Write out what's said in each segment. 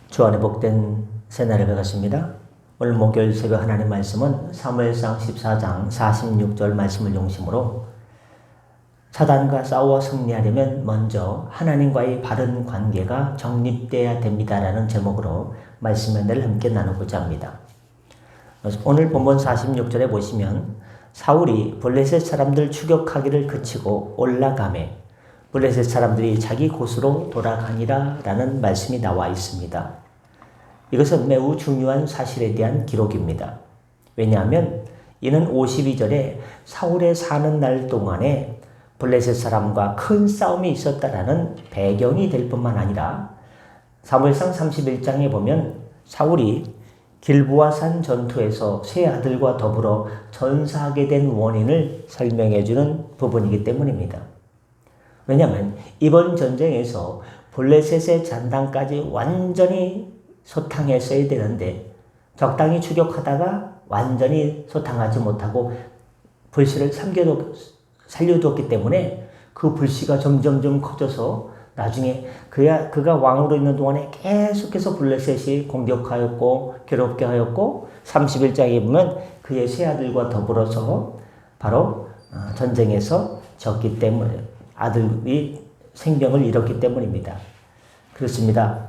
주 안에 복된 새날을 배웠습니다. 오늘 목요일 새벽 하나님 말씀은 사무엘상 14장 46절 말씀을 중심으로 사단과 싸워 승리하려면 먼저 하나님과의 바른 관계가 정립되어야 됩니다라는 제목으로 말씀 연대를 함께 나누고자 합니다. 오늘 본문 46절에 보시면 사울이 블레셋 사람들 추격하기를 그치고 올라가매 블레셋 사람들이 자기 곳으로 돌아가니라 라는 말씀이 나와 있습니다. 이것은 매우 중요한 사실에 대한 기록입니다. 왜냐하면 이는 52절에 사울의 사는 날 동안에 블레셋 사람과 큰 싸움이 있었다라는 배경이 될 뿐만 아니라 사무엘상 31장에 보면 사울이 길보아산 전투에서 세 아들과 더불어 전사하게 된 원인을 설명해 주는 부분이기 때문입니다. 왜냐하면 이번 전쟁에서 블레셋의 잔당까지 완전히 소탕했어야 되는데 적당히 추격하다가 완전히 소탕하지 못하고 불씨를 살려두었기 때문에 그 불씨가 점점점 커져서 나중에 그가 왕으로 있는 동안에 계속해서 블레셋이 공격하였고 괴롭게 하였고 31장에 보면 그의 세 아들과 더불어서 바로 전쟁에서 졌기 때문에 아들이 생명을 잃었기 때문입니다. 그렇습니다.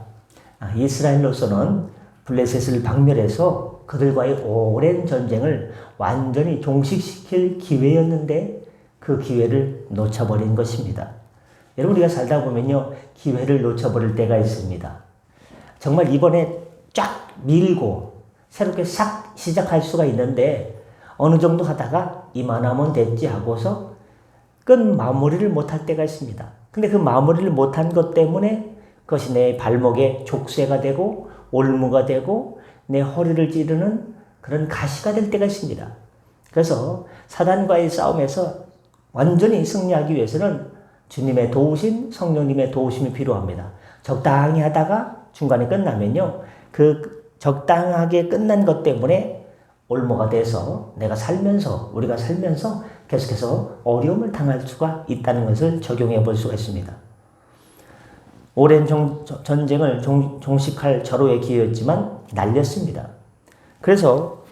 이스라엘로서는 블레셋을 박멸해서 그들과의 오랜 전쟁을 완전히 종식시킬 기회였는데 그 기회를 놓쳐버린 것입니다. 여러분 우리가 살다 보면요 기회를 놓쳐버릴 때가 있습니다. 정말 이번에 쫙 밀고 새롭게 싹 시작할 수가 있는데 어느 정도 하다가 이만하면 됐지 하고서 끝 마무리를 못할 때가 있습니다. 근데 그 마무리를 못한 것 때문에 그것이 내 발목에 족쇄가 되고 올무가 되고 내 허리를 찌르는 그런 가시가 될 때가 있습니다. 그래서 사단과의 싸움에서 완전히 승리하기 위해서는 주님의 도우심, 성령님의 도우심이 필요합니다. 적당히 하다가 중간에 끝나면요. 그 적당하게 끝난 것 때문에 올무가 돼서 우리가 살면서 계속해서 어려움을 당할 수가 있다는 것을 적용해 볼 수가 있습니다. 오랜 전쟁을 종식할 절호의 기회였지만 날렸습니다. 그래서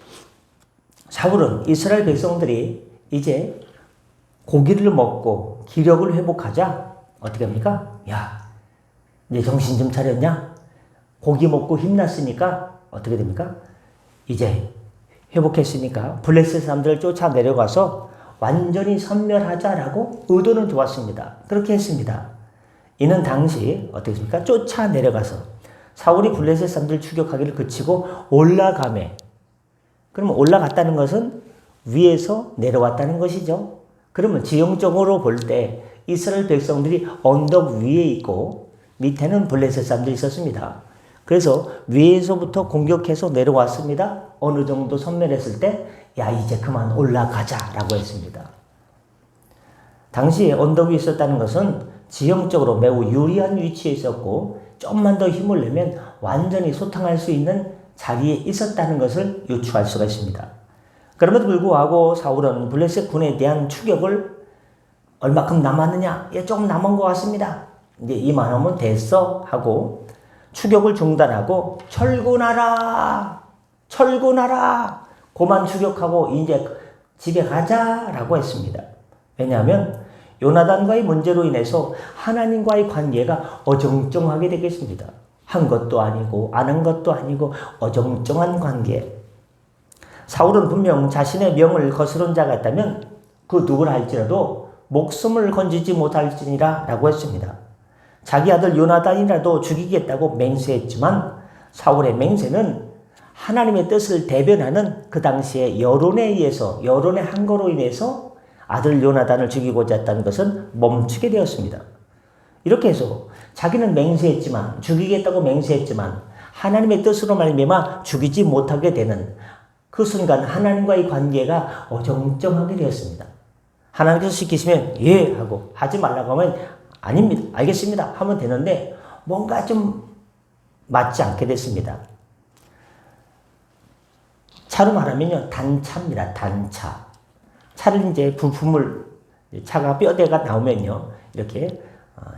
사울은 이스라엘 백성들이 이제 고기를 먹고 기력을 회복하자 어떻게 합니까? 야, 이제 정신 좀 차렸냐? 고기 먹고 힘났으니까 어떻게 됩니까? 이제 회복했으니까 블레셋 사람들을 쫓아 내려가서 완전히 섬멸하자라고 의도는 좋았습니다. 그렇게 했습니다. 이는 당시 어떻게 했습니까? 쫓아 내려가서 사울이 블레셋 사람들 추격하기를 그치고 올라가매. 그러면 올라갔다는 것은 위에서 내려왔다는 것이죠. 그러면 지형적으로 볼 때 이스라엘 백성들이 언덕 위에 있고 밑에는 블레셋 사람들이 있었습니다. 그래서 위에서부터 공격해서 내려왔습니다. 어느 정도 섬멸했을 때 야 이제 그만 올라가자라고 했습니다. 당시에 언덕 위에 있었다는 것은 지형적으로 매우 유리한 위치에 있었고 좀만 더 힘을 내면 완전히 소탕할 수 있는 자리에 있었다는 것을 유추할 수가 있습니다. 그럼에도 불구하고 사울은 블레셋 군에 대한 추격을 얼마큼 남았느냐? 조금 남은 것 같습니다. 이제 이만하면 됐어 하고 추격을 중단하고 철군하라! 그만 추격하고 이제 집에 가자라고 했습니다. 왜냐하면 요나단과의 문제로 인해서 하나님과의 관계가 어정쩡하게 되겠습니다. 한 것도 아니고 안 한 것도 아니고 어정쩡한 관계. 사울은 분명 자신의 명을 거스른 자가 있다면 그 누구라 할지라도 목숨을 건지지 못할지니라 라고 했습니다. 자기 아들 요나단이라도 죽이겠다고 맹세했지만 사울의 맹세는 하나님의 뜻을 대변하는 그 당시의 여론의 항거로 인해서 아들 요나단을 죽이고자 했다는 것은 멈추게 되었습니다. 이렇게 해서 자기는 맹세했지만 죽이겠다고 맹세했지만 하나님의 뜻으로 말미암아 죽이지 못하게 되는 그 순간 하나님과의 관계가 어정쩡하게 되었습니다. 하나님께서 시키시면 예 하고 하지 말라고 하면 아닙니다. 알겠습니다. 하면 되는데 뭔가 좀 맞지 않게 됐습니다. 차로 말하면요 단차입니다. 단차. 차를 이제 부품을 차가 뼈대가 나오면요 이렇게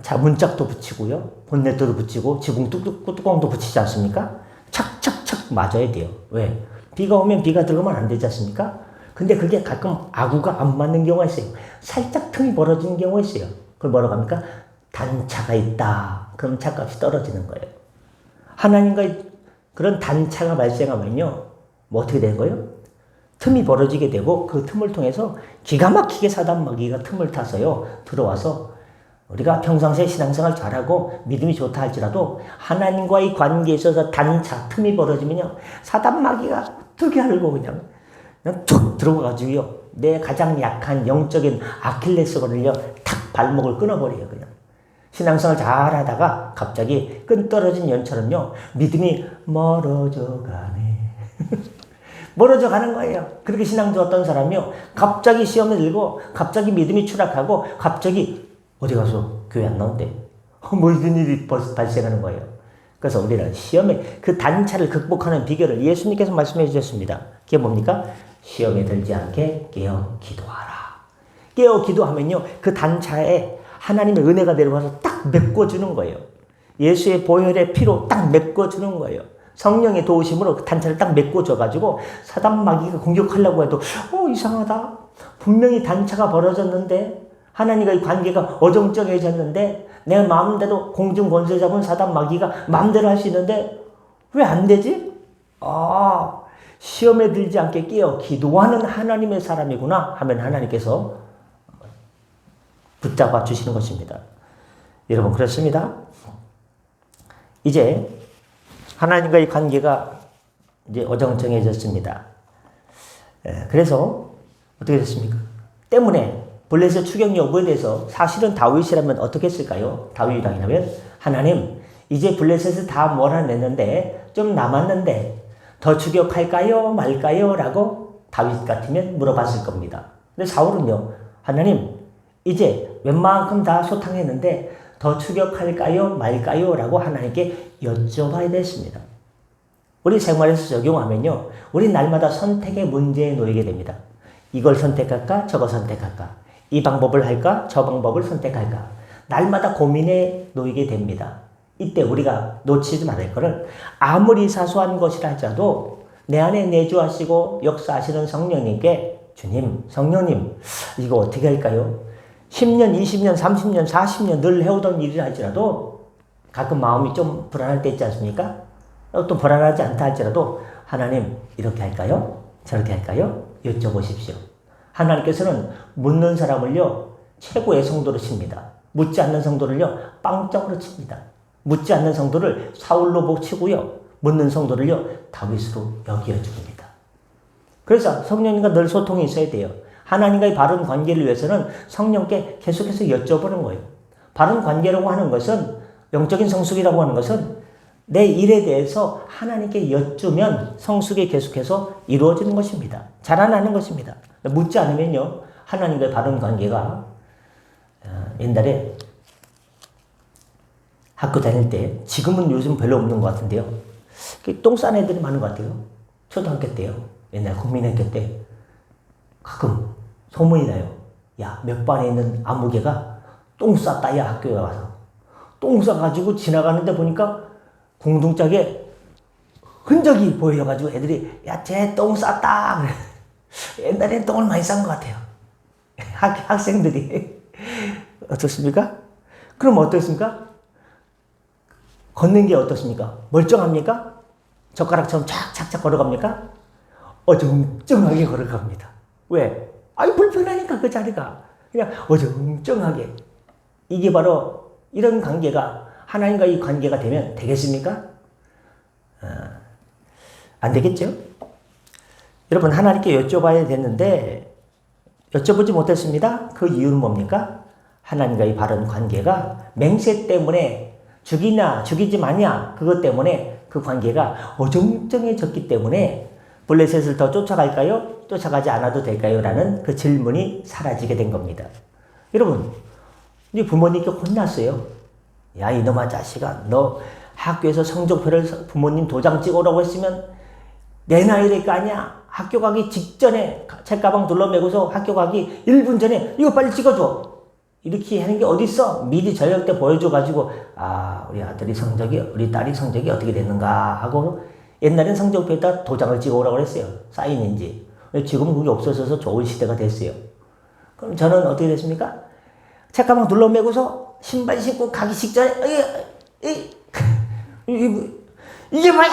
자, 문짝도 붙이고요. 본네트도 붙이고 지붕 뚜껑도 붙이지 않습니까? 착착착 맞아야 돼요. 왜? 비가 오면 비가 들어가면 안 되지 않습니까? 근데 그게 가끔 아구가 안 맞는 경우가 있어요. 살짝 틈이 벌어지는 경우가 있어요. 그걸 뭐라고 합니까? 단차가 있다. 그럼 차값이 떨어지는 거예요. 하나님과의 그런 단차가 발생하면요. 뭐 어떻게 되는 거예요? 틈이 벌어지게 되고 그 틈을 통해서 기가 막히게 사단 마귀가 틈을 타서요. 들어와서 우리가 평상시에 신앙생활 잘하고 믿음이 좋다 할지라도 하나님과의 관계에 있어서 단차, 틈이 벌어지면요. 사단 마귀가 어떻게 알고 그냥 툭 들어가가지고요. 내 가장 약한 영적인 아킬레스건을요. 탁 발목을 끊어버려요. 그냥. 신앙생활 잘하다가 갑자기 끈 떨어진 연처럼요. 믿음이 멀어져 가네. 멀어져 가는 거예요. 그렇게 신앙 좋았던 사람이요. 갑자기 시험을 들고 갑자기 믿음이 추락하고 갑자기 어디 가서 교회 안 나온대. 뭐 이런 일이 발생하는 거예요. 그래서 우리는 시험에 그 단차를 극복하는 비결을 예수님께서 말씀해 주셨습니다. 그게 뭡니까? 시험에 들지 않게 깨어 기도하라. 깨어 기도하면요. 그 단차에 하나님의 은혜가 내려와서 딱 메꿔주는 거예요. 예수의 보혈의 피로 딱 메꿔주는 거예요. 성령의 도우심으로 그 단차를 딱 메꿔줘가지고 사단 마귀가 공격하려고 해도 이상하다. 분명히 단차가 벌어졌는데 하나님과의 관계가 어정쩡해졌는데 내 마음대로 공중 권세 잡은 사단 마귀가 마음대로 할 수 있는데 왜 안 되지? 시험에 들지 않게 깨어 기도하는 하나님의 사람이구나 하면 하나님께서 붙잡아 주시는 것입니다. 여러분 그렇습니다. 이제 하나님과의 관계가 이제 어정쩡해졌습니다. 그래서 어떻게 됐습니까? 때문에 블레셋 추격 여부에 대해서 사실은 다윗이라면 어떻게 했을까요? 다윗이라면 하나님 이제 블레셋을 다 몰아냈는데 좀 남았는데 더 추격할까요? 말까요? 라고 다윗 같으면 물어봤을 겁니다. 근데 사울은요. 하나님 이제 웬만큼 다 소탕했는데 더 추격할까요? 말까요? 라고 하나님께 여쭤봐야 됐습니다. 우리 생활에서 적용하면요. 우리 날마다 선택의 문제에 놓이게 됩니다. 이걸 선택할까? 저거 선택할까? 이 방법을 할까? 저 방법을 선택할까? 날마다 고민에 놓이게 됩니다. 이때 우리가 놓치지 말을 것은 아무리 사소한 것이라 할지라도 내 안에 내주하시고 역사하시는 성령님께 주님, 성령님 이거 어떻게 할까요? 10년, 20년, 30년, 40년 늘 해오던 일이라 할지라도 가끔 마음이 좀 불안할 때 있지 않습니까? 또 불안하지 않다 할지라도 하나님 이렇게 할까요? 저렇게 할까요? 여쭤보십시오. 하나님께서는 묻는 사람을요 최고의 성도로 칩니다. 묻지 않는 성도를요 빵점으로 칩니다. 묻지 않는 성도를 사울로 치고요 묻는 성도를요 다윗으로 여겨줍니다. 그래서 성령님과 늘 소통이 있어야 돼요. 하나님과의 바른 관계를 위해서는 성령께 계속해서 여쭤보는 거예요. 바른 관계라고 하는 것은 영적인 성숙이라고 하는 것은 내 일에 대해서 하나님께 여쭈면 성숙이 계속해서 이루어지는 것입니다. 자라나는 것입니다. 묻지 않으면요 하나님과의 바른 관계가 옛날에 학교 다닐 때 지금은 요즘 별로 없는 것 같은데요. 똥 싼 애들이 많은 것 같아요. 초등학교 때요. 옛날 국민학교 때 가끔 소문이 나요. 야, 몇 반에 있는 아무개가 똥 쌌다, 야, 학교에 와서. 똥 싸가지고 지나가는데 보니까 공둥짝에 흔적이 보여가지고 애들이, 야, 쟤 똥 쌌다. 옛날엔 똥을 많이 싼 것 같아요. 학생들이. 어떻습니까? 그럼 어떻습니까? 걷는 게 어떻습니까? 멀쩡합니까? 젓가락처럼 착착착 걸어갑니까? 어정쩡하게 걸어갑니다. 왜? 불편하니까 그 자리가. 그냥 어정쩡하게. 이게 바로 이런 관계가 하나님과의 관계가 되면 되겠습니까? 안 되겠죠? 여러분 하나님께 여쭤봐야 됐는데 여쭤보지 못했습니다. 그 이유는 뭡니까? 하나님과의 바른 관계가 맹세 때문에 죽이냐 죽이지 마냐 그것 때문에 그 관계가 어정쩡해졌기 때문에 블레셋을 더 쫓아갈까요? 쫓아가지 않아도 될까요? 라는 그 질문이 사라지게 된 겁니다. 여러분 이제 부모님께 혼났어요. 야 이놈아 자식아 너 학교에서 성적표를 부모님 도장 찍으라고 했으면 내 나이 될 거 아니야. 학교 가기 직전에 책가방 둘러매고서 학교 가기 1분 전에 이거 빨리 찍어줘. 이렇게 하는 게 어딨어? 미리 저녁 때 보여줘가지고, 아, 우리 아들이 성적이, 우리 딸이 성적이 어떻게 됐는가 하고, 옛날엔 성적표에다 도장을 찍어오라고 그랬어요. 사인인지. 지금은 그게 없어져서 좋은 시대가 됐어요. 그럼 저는 어떻게 됐습니까? 책가방 눌러매고서 신발 신고 가기 직전에, 이게 뭐야?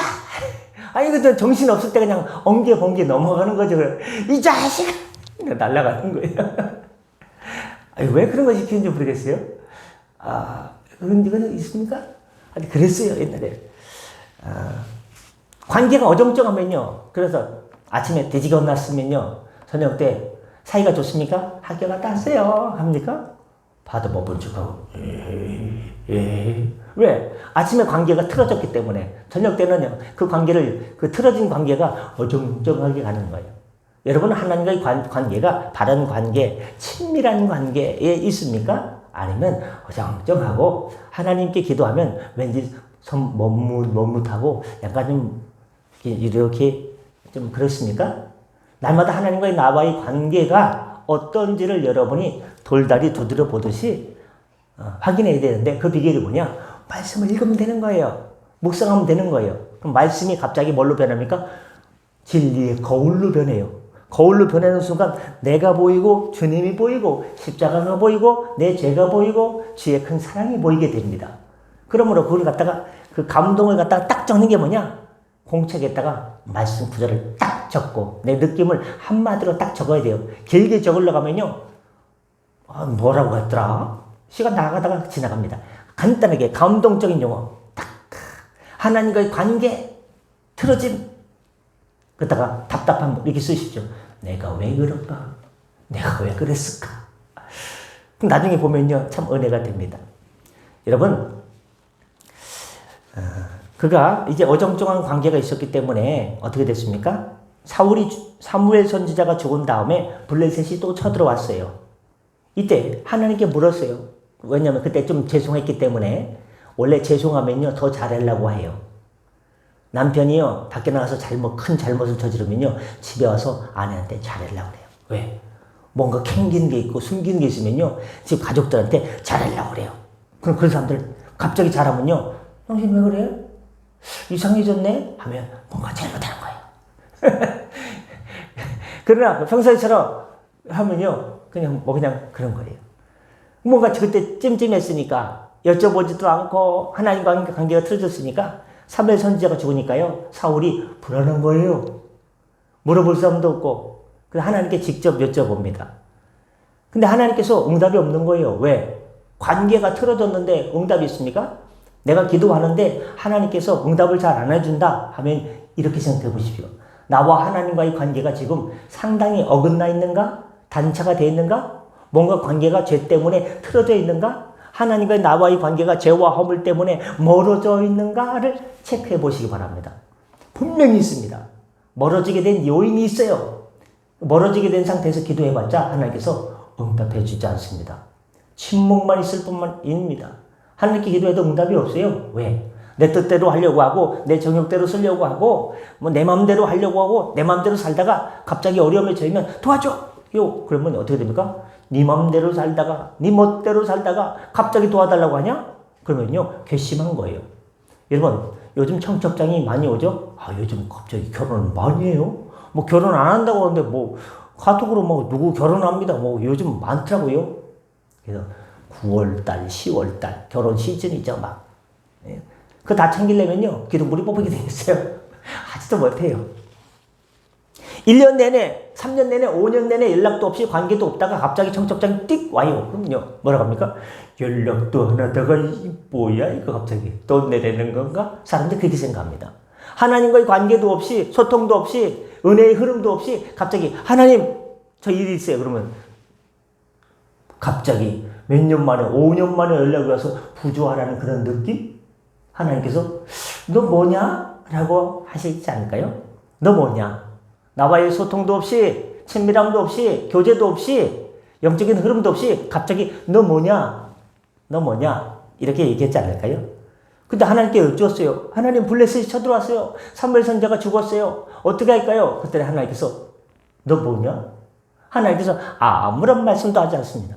아니, 그 정신 없을 때 그냥 엉겨 번개 넘어가는 거죠. 이 자식! 날아가는 거예요. 아니, 왜 그런 거 시키는지 모르겠어요. 아, 그런 거 있습니까? 아니, 그랬어요, 옛날에. 관계가 어정쩡하면요. 그래서 아침에 돼지가 혼났으면요. 저녁 때 사이가 좋습니까? 학교 갔다 왔어요. 합니까? 봐도 못 본 척하고. 왜? 아침에 관계가 틀어졌기 때문에 저녁 때는요. 그 관계를, 그 틀어진 관계가 어정쩡하게 가는 거예요. 여러분, 하나님과의 관계가 바른 관계, 친밀한 관계에 있습니까? 아니면 어정쩡하고 하나님께 기도하면 왠지 머뭇머뭇하고 약간 좀 이렇게 좀 그렇습니까? 날마다 하나님과의 나와의 관계가 어떤지를 여러분이 돌다리 두드려 보듯이 확인해야 되는데 그 비결이 뭐냐? 말씀을 읽으면 되는 거예요. 묵상하면 되는 거예요. 그럼 말씀이 갑자기 뭘로 변합니까? 진리의 거울로 변해요. 거울로 변하는 순간 내가 보이고 주님이 보이고 십자가가 보이고 내 죄가 보이고 주의 큰 사랑이 보이게 됩니다. 그러므로 그걸 갖다가 그 감동을 갖다가 딱 적는 게 뭐냐? 공책에다가 말씀 구절을 딱 적고 내 느낌을 한마디로 딱 적어야 돼요. 길게 적으려고 하면요. 뭐라고 했더라? 시간 나가다가 지나갑니다. 간단하게 감동적인 용어 딱 하나님과의 관계 틀어짐 그러다가 답답한 거 이렇게 쓰십시오. 내가 왜 그럴까? 내가 왜 그랬을까? 그럼 나중에 보면요. 참 은혜가 됩니다. 여러분 그가 이제 어정쩡한 관계가 있었기 때문에 어떻게 됐습니까? 사무엘 선지자가 죽은 다음에 블레셋이 또 쳐들어왔어요. 이때 하나님께 물었어요. 왜냐하면 그때 좀 죄송했기 때문에 원래 죄송하면요 더 잘하려고 해요. 남편이요 밖에 나가서 큰 잘못을 저지르면요 집에 와서 아내한테 잘하려고 그래요. 왜? 뭔가 캥긴 게 있고 숨긴 게 있으면요 집 가족들한테 잘하려고 그래요. 그럼 그런 사람들 갑자기 잘하면요 당신 왜 그래? 이상해졌네? 하면 뭔가 잘못하는 거예요. 그러나 평소에처럼 하면요 그냥 그런 거예요. 뭔가 그때 찜찜했으니까 여쭤보지도 않고 하나님과 관계가 틀어졌으니까 사무엘 선지자가 죽으니까요 사울이 불안한 거예요. 물어볼 사람도 없고 그래서 하나님께 직접 여쭤봅니다. 근데 하나님께서 응답이 없는 거예요. 왜? 관계가 틀어졌는데 응답이 있습니까? 내가 기도하는데 하나님께서 응답을 잘 안 해준다 하면 이렇게 생각해 보십시오. 나와 하나님과의 관계가 지금 상당히 어긋나 있는가? 단차가 되어 있는가? 뭔가 관계가 죄 때문에 틀어져 있는가? 하나님과 나와의 관계가 죄와 허물 때문에 멀어져 있는가를 체크해 보시기 바랍니다. 분명히 있습니다. 멀어지게 된 요인이 있어요. 멀어지게 된 상태에서 기도해봤자 하나님께서 응답해 주지 않습니다. 침묵만 있을 뿐만입니다. 하나님께 기도해도 응답이 없어요. 왜? 내 뜻대로 하려고 하고 내 정욕대로 쓰려고 하고 뭐 내 마음대로 하려고 하고 내 마음대로 살다가 갑자기 어려움에 처하면 도와줘! 그러면 어떻게 됩니까? 네 마음대로 살다가 네 멋대로 살다가 갑자기 도와달라고 하냐? 그러면요 괘씸한 거예요. 여러분 요즘 청첩장이 많이 오죠? 요즘 갑자기 결혼을 많이 해요? 뭐 결혼 안 한다고 하는데 뭐 카톡으로 뭐 누구 결혼합니다 뭐 요즘 많더라고요. 그래서 9월달 10월달 결혼 시즌이죠 막. 그거 다 챙기려면요 기둥불이 뽑히게 되겠어요. 하지도 못해요. 1년 내내, 3년 내내, 5년 내내 연락도 없이 관계도 없다가 갑자기 청첩장이 띡 와요. 그럼요. 뭐라고 합니까? 연락도 안 하다가 뭐야 이거 갑자기 돈 내려는 건가? 사람들이 그렇게 생각합니다. 하나님과의 관계도 없이 소통도 없이 은혜의 흐름도 없이 갑자기 하나님 저 일이 있어요. 그러면 갑자기 몇 년 만에 5년 만에 연락이 와서 부조하라는 그런 느낌? 하나님께서 너 뭐냐? 라고 하시지 않을까요? 너 뭐냐? 나와의 소통도 없이 친밀함도 없이 교제도 없이 영적인 흐름도 없이 갑자기 너 뭐냐? 너 뭐냐? 이렇게 얘기했지 않을까요? 근데 하나님께 여쭈었어요. 하나님 블레셋이 쳐들어왔어요. 사무엘 선지자가 죽었어요. 어떻게 할까요? 그때 하나님께서 너 뭐냐? 하나님께서 아무런 말씀도 하지 않습니다.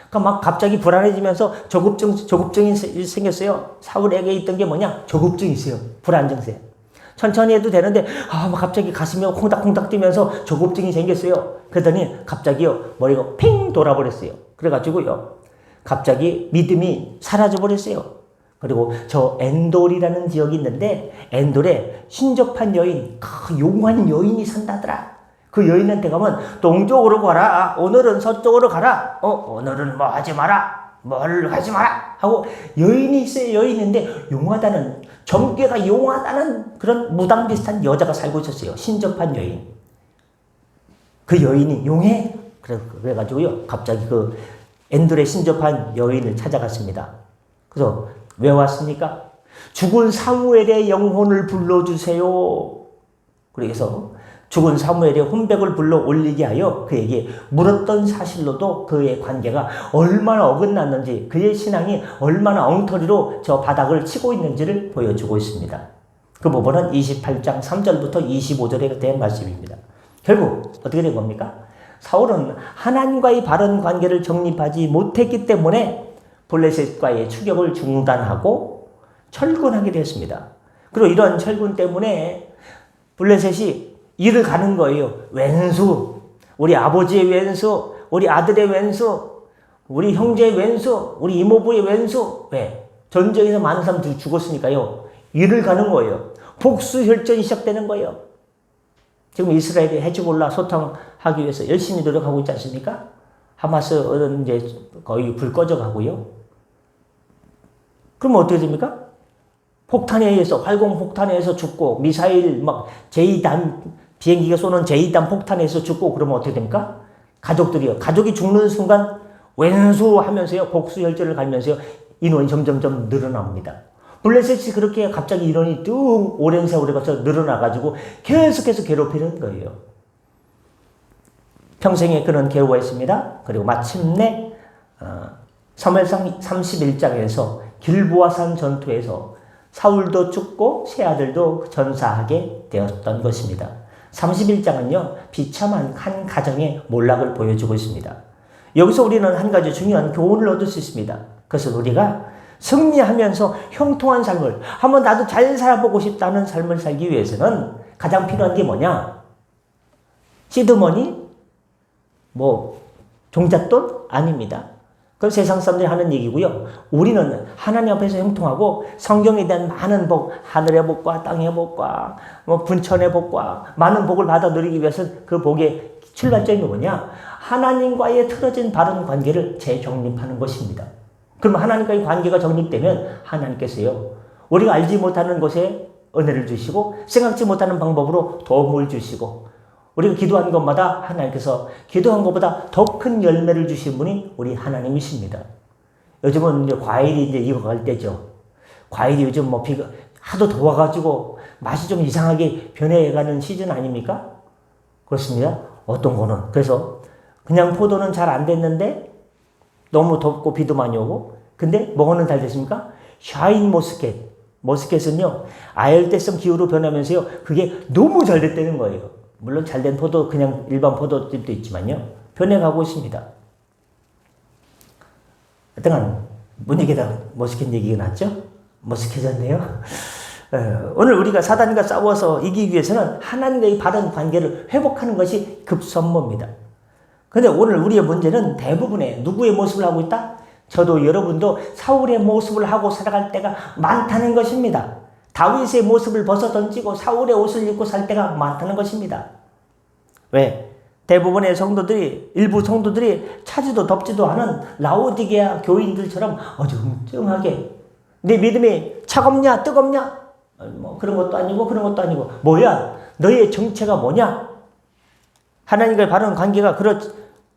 그러니까 막 갑자기 불안해지면서 조급증이 생겼어요. 사울에게 있던 게 뭐냐? 조급증이 있어요. 불안 증세. 천천히 해도 되는데 막 갑자기 가슴이 콩닥콩닥 뛰면서 조급증이 생겼어요. 그러더니 갑자기요 머리가 핑 돌아버렸어요. 그래가지고요 갑자기 믿음이 사라져버렸어요. 그리고 저 엔돌이라는 지역이 있는데 엔돌에 신접한 여인, 용한 여인이 산다더라. 그 여인한테 가면 동쪽으로 가라. 오늘은 서쪽으로 가라. 오늘은 뭐 하지 마라. 뭘 하지 마라. 하고 여인이 있어요. 여인인데 용하다는, 정계가 용하다는 그런 무당 비슷한 여자가 살고 있었어요. 신접한 여인. 그 여인이 용해. 그래가지고요 갑자기 그 엔돌에 신접한 여인을 찾아갔습니다. 그래서 왜 왔습니까? 죽은 사무엘의 영혼을 불러주세요. 그래서 죽은 사무엘의 혼백을 불러 올리게 하여 그에게 물었던 사실로도 그의 관계가 얼마나 어긋났는지, 그의 신앙이 얼마나 엉터리로 저 바닥을 치고 있는지를 보여주고 있습니다. 그 부분은 28장 3절부터 25절에 대한 말씀입니다. 결국 어떻게 된 겁니까? 사울은 하나님과의 바른 관계를 정립하지 못했기 때문에 블레셋과의 추격을 중단하고 철군하게 되었습니다. 그리고 이런 철군 때문에 블레셋이 일을 가는 거예요. 왼수, 우리 아버지의 왼수, 우리 아들의 왼수, 우리 형제의 왼수, 우리 이모부의 왼수. 왜? 전쟁에서 많은 사람들이 죽었으니까요. 일을 가는 거예요. 복수혈전이 시작되는 거예요. 지금 이스라엘이 헤즈볼라 소탕하기 위해서 열심히 노력하고 있지 않습니까? 하마스는 이제 거의 불 꺼져 가고요. 그러면 어떻게 됩니까? 폭탄에 의해서, 활공 폭탄에 의해서 죽고, 미사일, 제2단, 비행기가 쏘는 제2단 폭탄에 의해서 죽고, 그러면 어떻게 됩니까? 가족이 죽는 순간, 왼수 하면서요, 복수혈전을 갈면서요, 인원이 점점점 늘어납니다. 블레셋이 그렇게 갑자기 인원이 뚝 오랜 세월에 가서 늘어나가지고 계속해서 괴롭히는 거예요. 평생에 그런 괴로워했습니다. 그리고 마침내, 사무엘상 31장에서 길보아산 전투에서 사울도 죽고 세 아들도 전사하게 되었던 것입니다. 31장은요, 비참한 한 가정의 몰락을 보여주고 있습니다. 여기서 우리는 한 가지 중요한 교훈을 얻을 수 있습니다. 그것은 우리가 승리하면서 형통한 삶을, 한번 나도 잘 살아보고 싶다는 삶을 살기 위해서는 가장 필요한 게 뭐냐? 시드머니? 종잣돈? 아닙니다. 그건 세상 사람들이 하는 얘기고요. 우리는 하나님 앞에서 형통하고 성경에 대한 많은 복, 하늘의 복과 땅의 복과 분천의 복과 많은 복을 받아 누리기 위해서는 그 복의 출발점이 뭐냐? 하나님과의 틀어진 바른 관계를 재정립하는 것입니다. 그러면 하나님과의 관계가 정립되면 하나님께서요, 우리가 알지 못하는 곳에 은혜를 주시고 생각지 못하는 방법으로 도움을 주시고, 우리가 기도한 것마다 하나님께서 기도한 것보다 더 큰 열매를 주신 분이 우리 하나님이십니다. 요즘은 이제 과일이 이제 익어갈 때죠. 과일이 요즘 비가 하도 더워가지고 맛이 좀 이상하게 변해가는 시즌 아닙니까? 그렇습니다. 어떤 거는. 그래서 그냥 포도는 잘 안 됐는데 너무 덥고 비도 많이 오고, 근데 뭐는 잘 됐습니까? 샤인 머스켓. 머스켓은요, 아열대성 기후로 변하면서요, 그게 너무 잘 됐다는 거예요. 물론 잘된 포도, 그냥 일반 포도집도 있지만요, 변해가고 있습니다. 하여튼 분위기다 머스켓 얘기가 났죠? 머스켓이었네요. 오늘 우리가 사단과 싸워서 이기기 위해서는 하나님과의 바른 관계를 회복하는 것이 급선무입니다. 그런데 오늘 우리의 문제는 대부분의 누구의 모습을 하고 있다? 저도 여러분도 사울의 모습을 하고 살아갈 때가 많다는 것입니다. 다윗의 모습을 벗어던지고 사울의 옷을 입고 살 때가 많다는 것입니다. 왜? 대부분의 성도들이, 일부 성도들이 차지도 덥지도 않은 라오디게아 교인들처럼 어정쩡하게, 내 믿음이 차갑냐 뜨겁냐? 그런 것도 아니고 그런 것도 아니고, 뭐야? 너의 정체가 뭐냐? 하나님과의 바른 관계가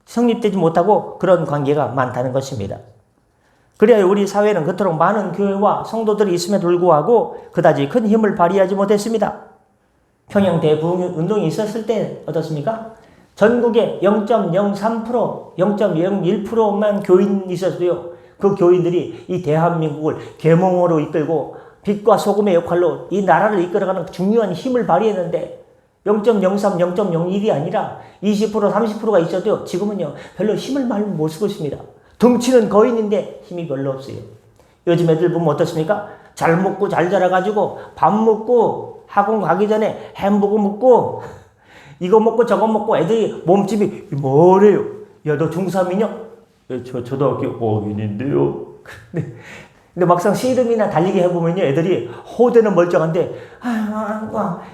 성립되지 못하고 그런 관계가 많다는 것입니다. 그래야 우리 사회는 그토록 많은 교회와 성도들이 있음에도 불구하고 그다지 큰 힘을 발휘하지 못했습니다. 평양 대부흥운동이 있었을 때 어떻습니까? 전국에 0.03%, 0.01%만 교인이 있었어요. 그 교인들이 이 대한민국을 계몽으로 이끌고 빛과 소금의 역할로 이 나라를 이끌어가는 중요한 힘을 발휘했는데, 0.03, 0.01이 아니라 20%, 30%가 있어도요, 지금은요, 별로 힘을 많이 못 쓰고 있습니다. 덩치는 거인인데 힘이 별로 없어요. 요즘 애들 보면 어떻습니까? 잘 먹고 잘 자라가지고 밥 먹고 학원 가기 전에 햄버거 먹고 이거 먹고 저거 먹고 애들이 몸집이 뭐래요? 야, 너 중3이냐? 예, 저 초등학교 5학년인데요. 근데 막상 씨름이나 달리기 해보면요, 애들이 호대는 멀쩡한데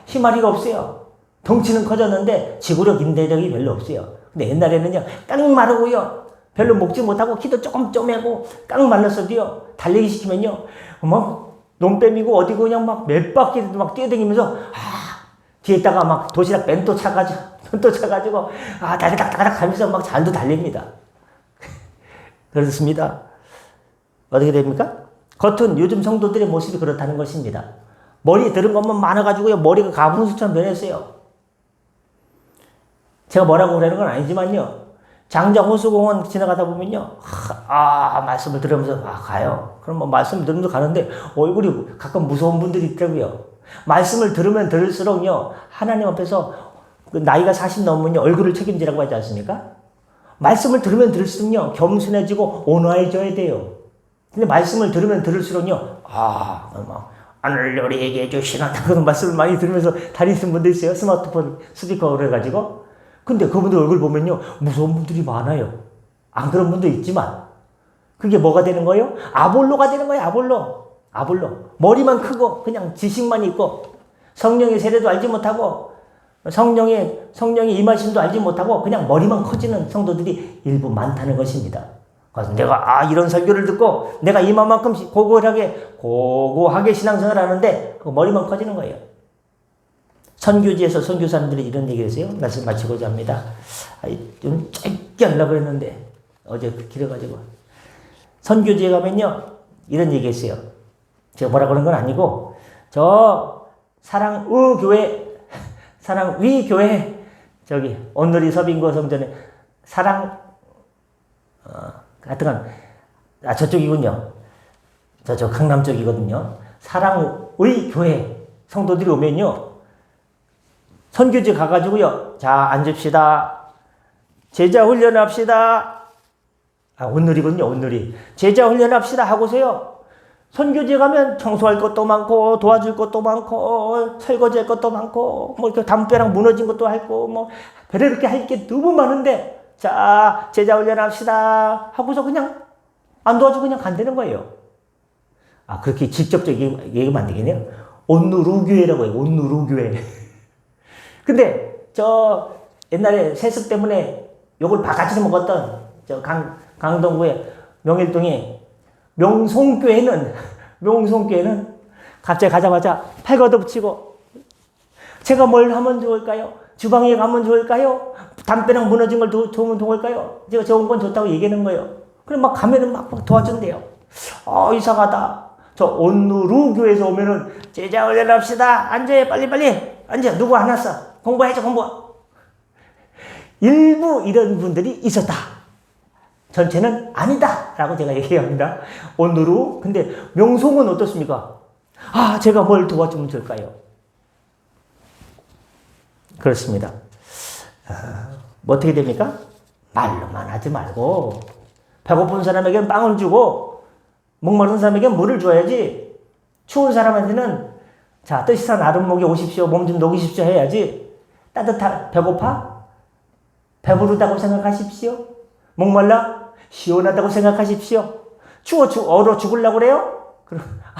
힘아리가 없어요. 덩치는 커졌는데 지구력, 인대력이 별로 없어요. 근데 옛날에는요, 깡 마르고요, 별로 먹지 못하고 키도 조금 쪼매고 깡 말랐어도요, 달리기 시키면요, 막 논뱀이고 어디고 그냥 막 몇 바퀴도 막 뛰어다니면서 뒤에다가 막 도시락 벤또 차가지고 다닥다닥 하면서 막 잘도 달립니다. 그렇습니다. 어떻게 됩니까? 겉은 요즘 성도들의 모습이 그렇다는 것입니다. 머리 들은 것만 많아가지고요, 머리가 가분수처럼 변했어요. 제가 뭐라고 그러는 건 아니지만요, 장자호수공원 지나가다 보면요, 말씀을 들으면서 가요. 그럼 뭐 말씀을 들으면서 가는데 얼굴이 가끔 무서운 분들이 있더라고요. 말씀을 들으면 들을수록요, 하나님 앞에서 나이가 40 넘으면요, 얼굴을 책임지라고 하지 않습니까? 말씀을 들으면 들을수록요, 겸손해지고 온화해져야 돼요. 근데 말씀을 들으면 들을수록요, 하늘을 얘기해 주시나, 그런 말씀을 많이 들으면서 다니시는 분들 있어요. 스마트폰 스피커로 해가지고. 근데 그분들 얼굴 보면요, 무서운 분들이 많아요. 안 그런 분도 있지만, 그게 뭐가 되는 거예요? 아볼로가 되는 거예요, 아볼로. 머리만 크고, 그냥 지식만 있고, 성령의 세례도 알지 못하고, 성령의 임하심도 알지 못하고, 그냥 머리만 커지는 성도들이 일부 많다는 것입니다. 그래서 내가, 이런 설교를 듣고, 내가 이만큼 고고하게 신앙생활을 하는데, 그 머리만 커지는 거예요. 선교지에서 선교사님들이 이런 얘기를 했어요. 말씀 마치고자 합니다. 좀 짧게 하려고 했는데 어제 길어가지고. 선교지에 가면요, 이런 얘기 했어요. 제가 뭐라 그런 건 아니고, 저 사랑의 교회, 저기 오늘이 서빙고 성전에 하여튼간 저쪽이군요. 저쪽 강남 쪽이거든요. 사랑의 교회 성도들이 오면요, 선교지 가가지고요, 자, 앉읍시다. 제자 훈련합시다. 온누리군요, 온누리. 제자 훈련합시다 하고서요, 선교지 가면 청소할 것도 많고, 도와줄 것도 많고, 설거지할 것도 많고, 뭐 이렇게 담벼락 무너진 것도 할고, 뭐, 이렇게 할 게 너무 많은데, 자, 제자 훈련합시다 하고서 그냥 안 도와주고 그냥 간다는 거예요. 그렇게 직접적인 얘기하면 안 되겠네요. 온누루교회라고 해요, 온누루교회. 근데 옛날에 세습 때문에 욕을 바가지로 먹었던 강동구의 명일동의 명송교회는 갑자기 가자마자 팔 걷어붙이고, 제가 뭘 하면 좋을까요? 주방에 가면 좋을까요? 담벼락 무너진 걸 도우면 좋을까요? 제가 좋은 건 좋다고 얘기하는 거예요. 그럼 막 가면은 막 도와준대요. 이상하다. 저 온누루교회에서 오면은 제자 훈련합시다. 앉아요, 빨리 앉아. 누구 안 왔어? 공부해줘, 공부. 일부 이런 분들이 있었다. 전체는 아니다 라고 제가 얘기합니다. 온누루. 근데 명송은 어떻습니까? 제가 뭘 도와주면 좋을까요? 그렇습니다. 뭐 어떻게 됩니까? 말로만 하지 말고, 배고픈 사람에게는 빵을 주고, 목마른 사람에게는 물을 줘야지. 추운 사람한테는 자, 뜻이산 아름목에 오십시오, 몸 좀 녹이십시오 해야지. 배고파? 배부르다고 생각하십시오. 목말라? 시원하다고 생각하십시오. 추워 얼어 죽으려고 그래요?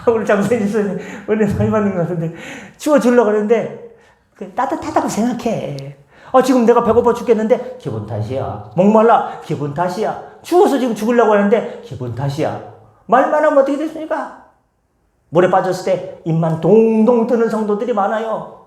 오늘 장사님 은혜 많이 받는 것 같은데, 추워 죽으려고 그러는데 따뜻하다고 생각해. 지금 내가 배고파 죽겠는데 기분 탓이야. 목말라? 기분 탓이야. 추워서 지금 죽으려고 하는데 기분 탓이야. 말만 하면 어떻게 됐습니까? 물에 빠졌을 때 입만 동동 뜨는 성도들이 많아요.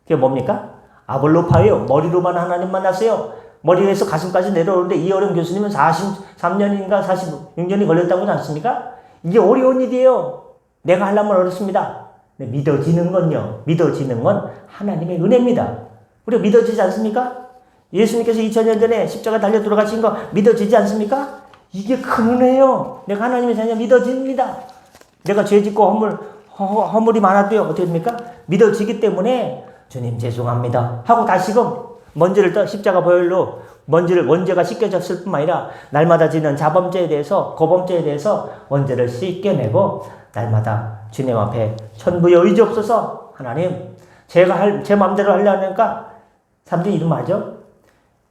그게 뭡니까? 아볼로파예요. 머리로만 하나님 만났어요. 머리에서 가슴까지 내려오는데 이어령 교수님은 43년인가 46년이 걸렸다고 하지 않습니까? 이게 어려운 일이에요. 내가 하려면 어렵습니다. 믿어지는 건 하나님의 은혜입니다. 우리가 믿어지지 않습니까? 예수님께서 2000년 전에 십자가 달려 돌아가신 거 믿어지지 않습니까? 이게 큰 은혜예요. 내가 하나님의 자녀 믿어집니다. 내가 죄 짓고 허물이 많아도요, 어떻게 됩니까? 믿어지기 때문에 주님 죄송합니다 하고 다시금 먼지를 십자가 보혈로 원죄가 씻겨졌을 뿐만 아니라 날마다 지는 자범죄에 대해서, 거범죄에 대해서 원죄를 씻겨내고 날마다 주님 앞에 천부의 의지 없어서 하나님 제가 제 마음대로 하려니까 사람들이 이름 하죠.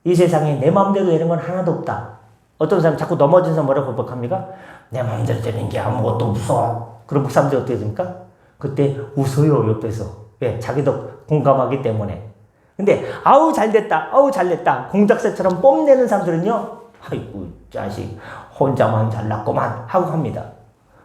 이 세상에 내 마음대로 되는 건 하나도 없다. 어떤 사람 자꾸 넘어진 사람 뭐라고 고백합니까? 내 마음대로 되는 게 아무것도 없어. 그럼 그 사람들이 어떻게 됩니까? 그때 웃어요, 옆에서. 왜? 자기도 공감하기 때문에. 근데 아우 잘됐다, 아우 잘됐다 공작새처럼 뽐내는 사람들은요, 아이고 자식 혼자만 잘났구만 하고 합니다.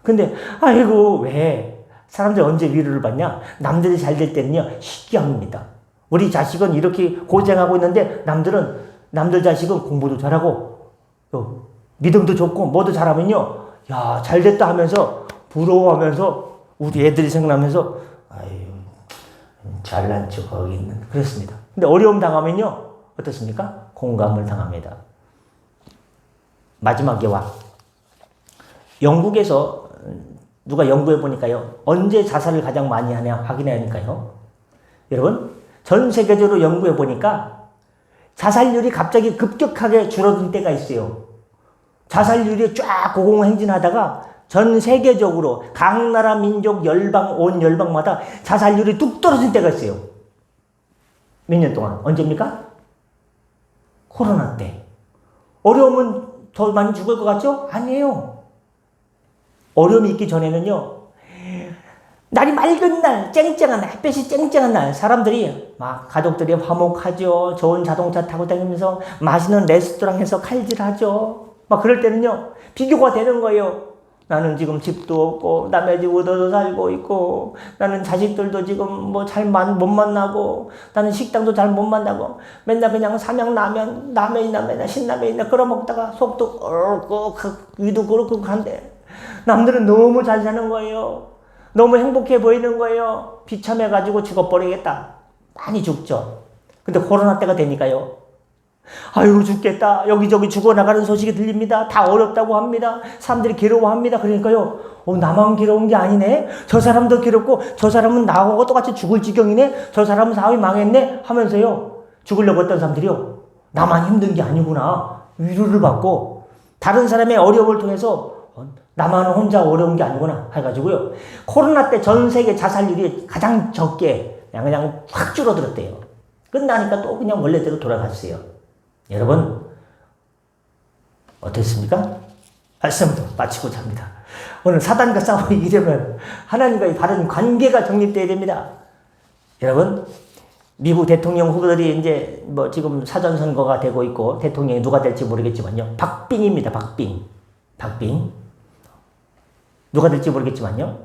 근데 아이고 왜? 사람들 언제 위로를 받냐? 남들이 잘 될 때는요 희귀합니다. 우리 자식은 이렇게 고생하고 있는데 남들 자식은 공부도 잘하고 또 믿음도 좋고 뭐도 잘하면요, 야 잘됐다 하면서 부러워하면서 우리 애들이 생각나면서 아유 잘난 척 거기 있는 그렇습니다. 근데 어려움 당하면요 어떻습니까? 공감을 당합니다. 마지막에 와. 영국에서 누가 연구해 보니까요, 언제 자살을 가장 많이 하냐 확인해야 하니까요. 여러분, 전 세계적으로 연구해 보니까 자살률이 갑자기 급격하게 줄어든 때가 있어요. 자살률이 쫙 고공행진하다가 전 세계적으로 각 나라 민족 온 열방마다 자살률이 뚝 떨어진 때가 있어요. 몇 년 동안. 언제입니까? 코로나 때. 어려우면 더 많이 죽을 것 같죠? 아니에요. 어려움이 있기 전에는요, 날이 맑은 날, 쨍쨍한 날, 햇볕이 쨍쨍한 날, 사람들이 막 가족들이 화목하죠. 좋은 자동차 타고 다니면서 맛있는 레스토랑에서 칼질하죠. 막 그럴 때는요, 비교가 되는 거예요. 나는 지금 집도 없고 남의 집 얻어서 살고 있고, 나는 자식들도 지금 뭐 잘 못 만나고, 나는 식당도 잘 못 만나고, 맨날 그냥 삼양라면, 라면이나 맨날 신라면이나 끓여 먹다가 속도 위도 그렇고 한데, 남들은 너무 잘 사는 거예요. 너무 행복해 보이는 거예요. 비참해가지고 죽어버리겠다. 많이 죽죠. 근데 코로나 때가 되니까요, 아유 죽겠다, 여기저기 죽어나가는 소식이 들립니다. 다 어렵다고 합니다. 사람들이 괴로워합니다. 그러니까요, 나만 괴로운 게 아니네, 저 사람도 괴롭고 저 사람은 나하고 똑같이 죽을 지경이네, 저 사람은 사업이 망했네 하면서요, 죽으려고 했던 사람들이요, 나만 힘든 게 아니구나 위로를 받고, 다른 사람의 어려움을 통해서 나만 혼자 어려운 게 아니구나 해가지고요, 코로나 때 전 세계 자살률이 가장 적게 그냥 확 줄어들었대요. 끝나니까 또 그냥 원래대로 돌아갔어요. 여러분 어땠습니까? 말씀도 마치고자 합니다. 오늘 사단과 싸워 이기려면 하나님과의 바른 관계가 정립되어야 됩니다. 여러분, 미국 대통령 후보들이 이제 뭐 지금 사전선거가 되고 있고, 대통령이 누가 될지 모르겠지만요, 박빙입니다. 박빙. 누가 될지 모르겠지만요,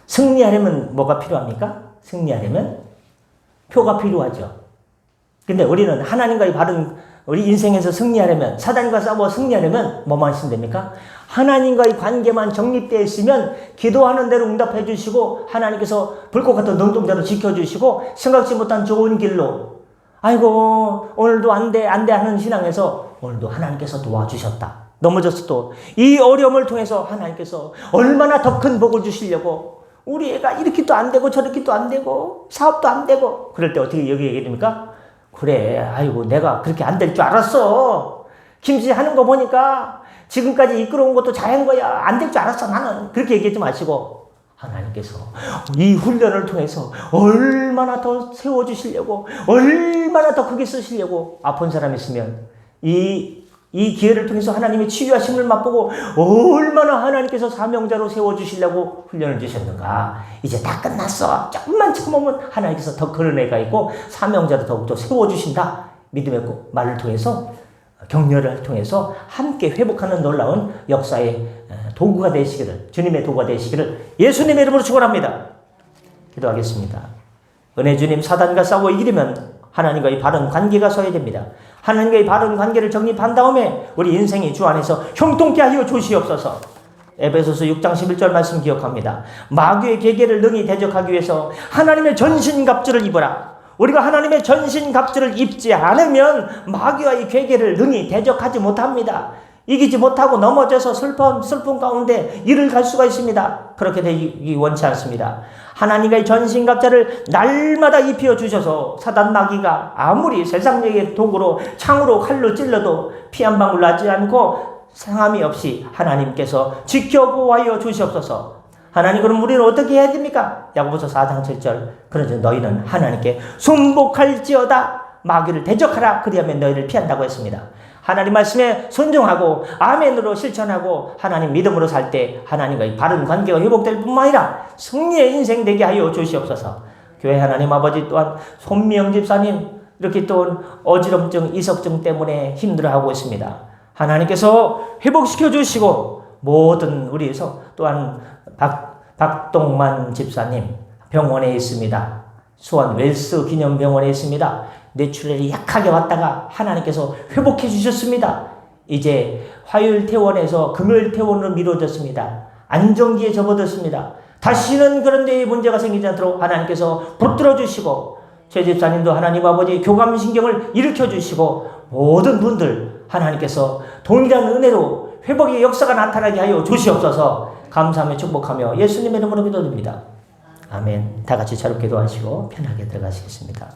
승리하려면 뭐가 필요합니까? 승리하려면 표가 필요하죠. 근데 우리는 하나님과의 바른, 우리 인생에서 승리하려면, 사단과 싸워 승리하려면 뭐만 하시면 됩니까? 하나님과의 관계만 정립되어 있으면 기도하는 대로 응답해 주시고, 하나님께서 불꽃 같은 눈동자로 지켜주시고, 생각지 못한 좋은 길로, 아이고 오늘도 안 돼 하는 신앙에서 오늘도 하나님께서 도와주셨다. 넘어졌어도 이 어려움을 통해서 하나님께서 얼마나 더 큰 복을 주시려고, 우리 애가 이렇게도 안 되고 저렇게도 안 되고 사업도 안 되고, 그럴 때 어떻게 여기 얘기해 됩니까? 그래, 아이고 내가 그렇게 안 될 줄 알았어. 김씨 하는 거 보니까 지금까지 이끌어온 것도 잘한 거야. 안 될 줄 알았어 나는. 그렇게 얘기하지 마시고, 하나님께서 이 훈련을 통해서 얼마나 더 세워주시려고, 얼마나 더 크게 쓰시려고, 아픈 사람 있으면 이 기회를 통해서 하나님의 치유하심을 맛보고 얼마나 하나님께서 사명자로 세워주시려고 훈련을 주셨는가. 이제 다 끝났어. 조금만 참으면 하나님께서 더 그런 애가 있고 사명자로 더욱더 세워주신다. 믿음의 말을 통해서, 격려를 통해서 함께 회복하는 놀라운 역사의 도구가 되시기를, 주님의 도구가 되시기를 예수님의 이름으로 축원합니다. 기도하겠습니다. 은혜 주님, 사단과 싸워 이기려면 하나님과의 바른 관계가 서야 됩니다. 하나님과의 바른 관계를 정립한 다음에 우리 인생이 주 안에서 형통케 하여 주시옵소서. 에베소서 6장 11절 말씀 기억합니다. 마귀의 계계를 능히 대적하기 위해서 하나님의 전신갑주를 입어라. 우리가 하나님의 전신갑주를 입지 않으면 마귀와의 계계를 능히 대적하지 못합니다. 이기지 못하고 넘어져서 슬픔 가운데 일을 갈 수가 있습니다. 그렇게 되기 원치 않습니다. 하나님의 전신갑자를 날마다 입혀 주셔서 사단 마귀가 아무리 세상적인 도구로 창으로 칼로 찔러도 피 한 방울 나지 않고 상함이 없이 하나님께서 지켜보아여 주시옵소서. 하나님, 그럼 우리는 어떻게 해야 됩니까? 야고보서 4장 7절. 그러자 너희는 하나님께 순복할지어다. 마귀를 대적하라. 그리하면 너희를 피한다고 했습니다. 하나님 말씀에 순종하고 아멘으로 실천하고 하나님 믿음으로 살 때 하나님과의 바른 관계가 회복될 뿐만 아니라 승리의 인생 되게 하여 주시옵소서. 교회 하나님 아버지, 또한 손미영 집사님 이렇게 또 어지럼증, 이석증 때문에 힘들어하고 있습니다. 하나님께서 회복시켜 주시고 모든 우리에서 또한 박동만 집사님 병원에 있습니다. 수원 웰스 기념병원에 있습니다. 뇌출혈이 약하게 왔다가 하나님께서 회복해 주셨습니다. 이제 화요일 퇴원에서 금요일 퇴원으로 미뤄졌습니다. 안정기에 접어들었습니다. 다시는 그런 데에 문제가 생기지 않도록 하나님께서 붙들어 주시고, 제 집사님도 하나님 아버지 교감신경을 일으켜 주시고, 모든 분들 하나님께서 동일한 은혜로 회복의 역사가 나타나게 하여 주시옵소서. 감사하며 축복하며 예수님의 이름으로 기도드립니다. 아멘. 다 같이 자로 기도하시고 편하게 들어가시겠습니다.